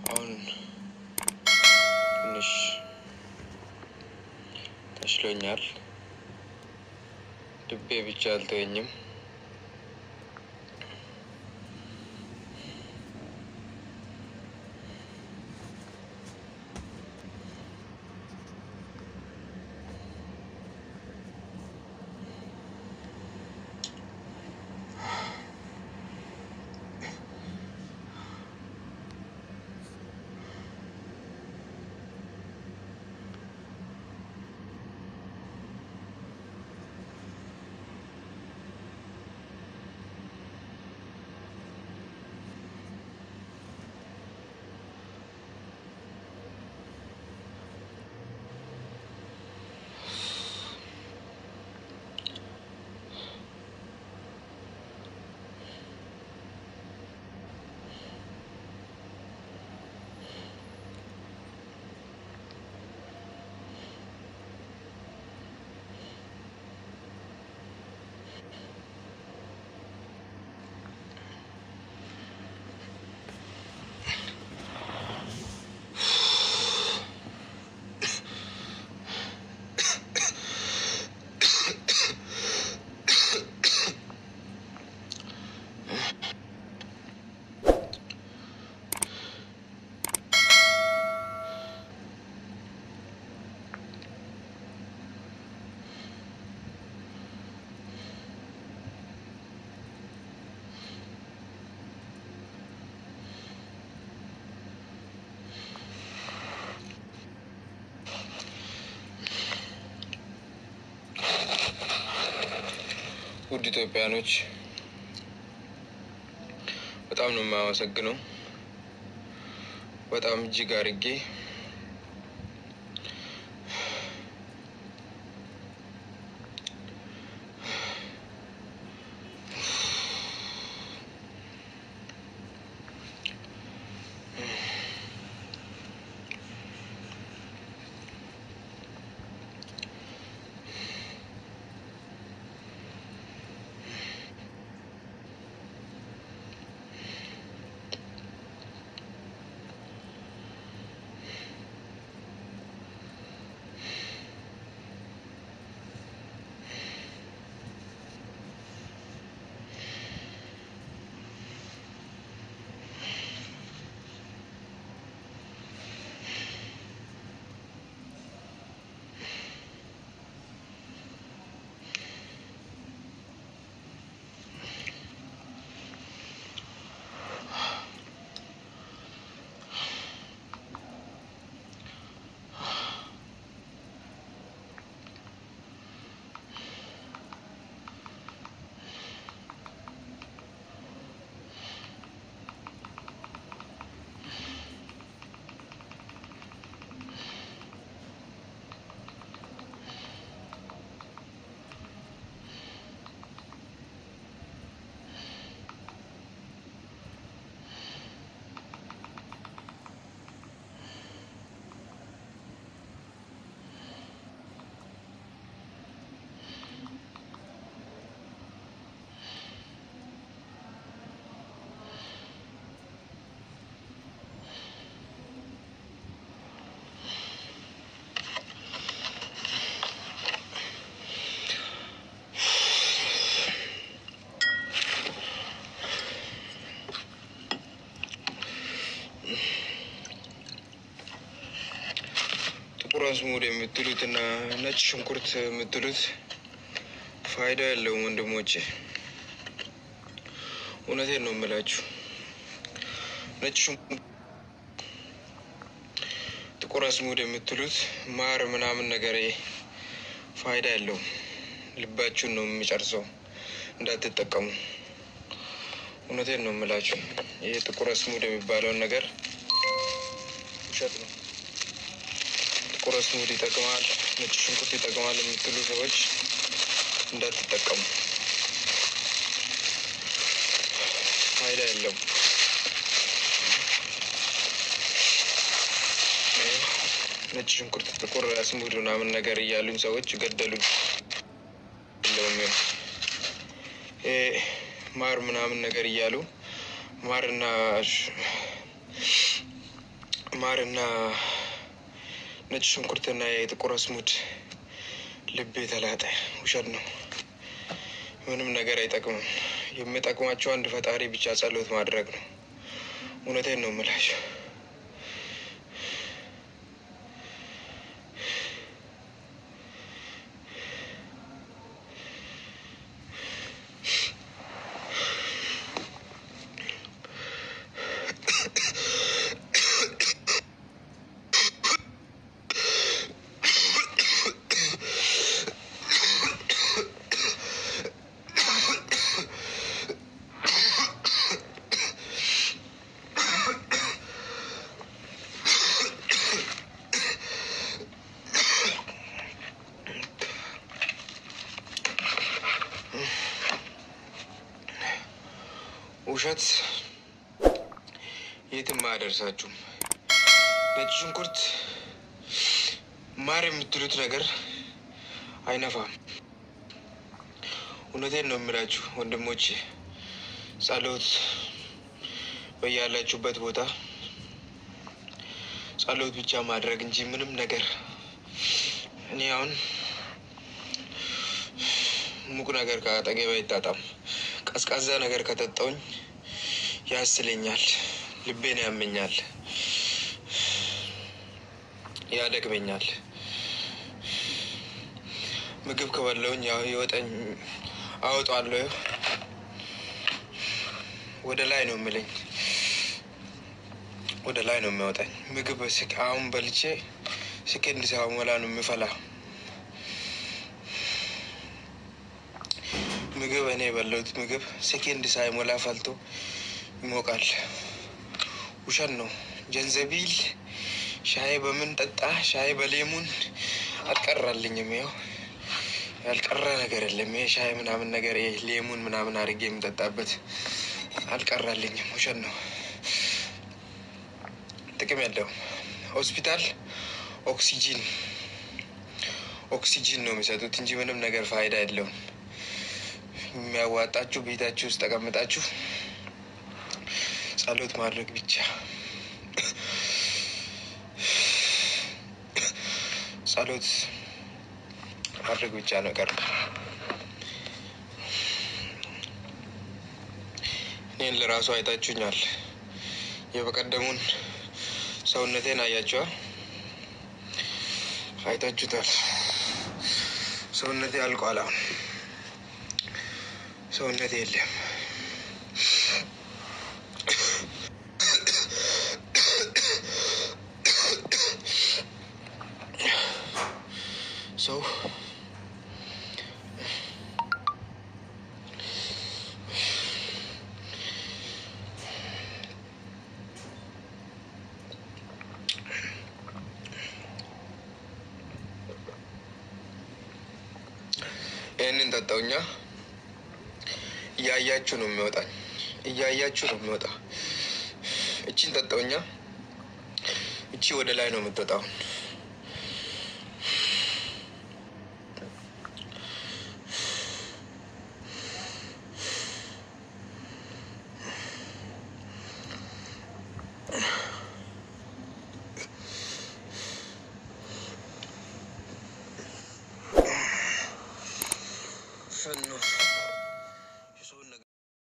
አሁን ትንሽ ተሽሎኛል። ልቤ ብቻ አልተወኝም። ውድ ኢትዮጵያኖች በጣም ነው የማመሰግነው። በጣም እጅግ አድርጌ ጥቁር አዝሙድ የምትሉትና ነጭ ሽንኩርት የምትሉት ፋይዳ ያለው ወንድሞቼ፣ እውነቴን ነው የምላችሁ። ነጭ ሽንኩርት፣ ጥቁር አዝሙድ የምትሉት ማር ምናምን ነገር ፋይዳ ያለው ልባችሁን ነው የሚጨርሰው። እንዳትጠቀሙ። እውነቴን ነው የምላችሁ። ይሄ ጥቁር አዝሙድ የሚባለውን ነገር ውሸት ነው። ጥቁር አዝሙድ ይጠቅማል፣ ነጭ ሽንኩርት ይጠቅማል የምትሉ ሰዎች እንዳትጠቀሙ። ፋይዳ የለውም። ነጭ ሽንኩርት፣ ጥቁር አዝሙድ ምናምን ነገር እያሉኝ ሰዎች ገደሉኝ። ማር ምናምን ነገር እያሉ ማርና ነጭ ሽንኩርትና የጥቁር አዝሙድ ልቤ ተላጠ። ውሸት ነው። ምንም ነገር አይጠቅምም። የሚጠቅማቸው አንድ ፈጣሪ ብቻ ጸሎት ማድረግ ነው። እውነቴን ነው የምላቸው። ውሸት የትም አያደርሳችሁም። ነጭ ሽንኩርት፣ ማር የምትሉት ነገር አይነፋም። እውነቴን ነው የምላችሁ ወንድሞቼ። ጸሎት በያላችሁበት ቦታ ጸሎት ብቻ ማድረግ እንጂ ምንም ነገር። እኔ አሁን ሙቅ ነገር ከአጠገቤ አይጣጣም። ቀዝቃዛ ነገር ከጠጣውኝ ያስለኛል፣ ልቤን ያመኛል፣ ያደክመኛል። ምግብ ከበላውኝ ይወጣኝ አወጣለሁ። ወደ ላይ ነው የምለኝ፣ ወደ ላይ ነው የሚያወጣኝ። ምግብ አሁን በልቼ ሰከንድ ሳይሞላ ነው የሚፈላ። ምግብ እኔ የበላሁት ምግብ ሰከንድ ሳይሞላ ፈልቶ ይሞቃል። ውሸት ነው። ጀንዘቢል ሻይ በምን ጠጣ? ሻይ በሌሙን አልቀራልኝም። ያው ያልቀራ ነገር የለም። ይሄ ሻይ ምናምን ነገር ሌሙን ምናምን አድርጌ የምጠጣበት አልቀራልኝም። ውሸት ነው። ጥቅም ያለው ሆስፒታል ኦክሲጂን ነው የሚሰጡት እንጂ ምንም ነገር ፋይዳ የለውም። የሚያዋጣችሁ ቤታችሁ ውስጥ ተቀምጣችሁ ጸሎት ማድረግ ብቻ። ጸሎት ማድረግ ብቻ ነው ቀር። እኔን ለራሱ አይታችሁኛል። የበቀደሙን ሰውነቴን አያችኋ? አይታችሁታል። ሰውነቴ አልቋል። አሁን ሰውነቴ የለም። ሰው ይህንን ጠጣውኛ እያያችሁ ነው የሚወጣኝ፣ እያያችሁ ነው የሚወጣ። እቺን ጠጣውኛ፣ እቺ ወደ ላይ ነው የምትወጣው።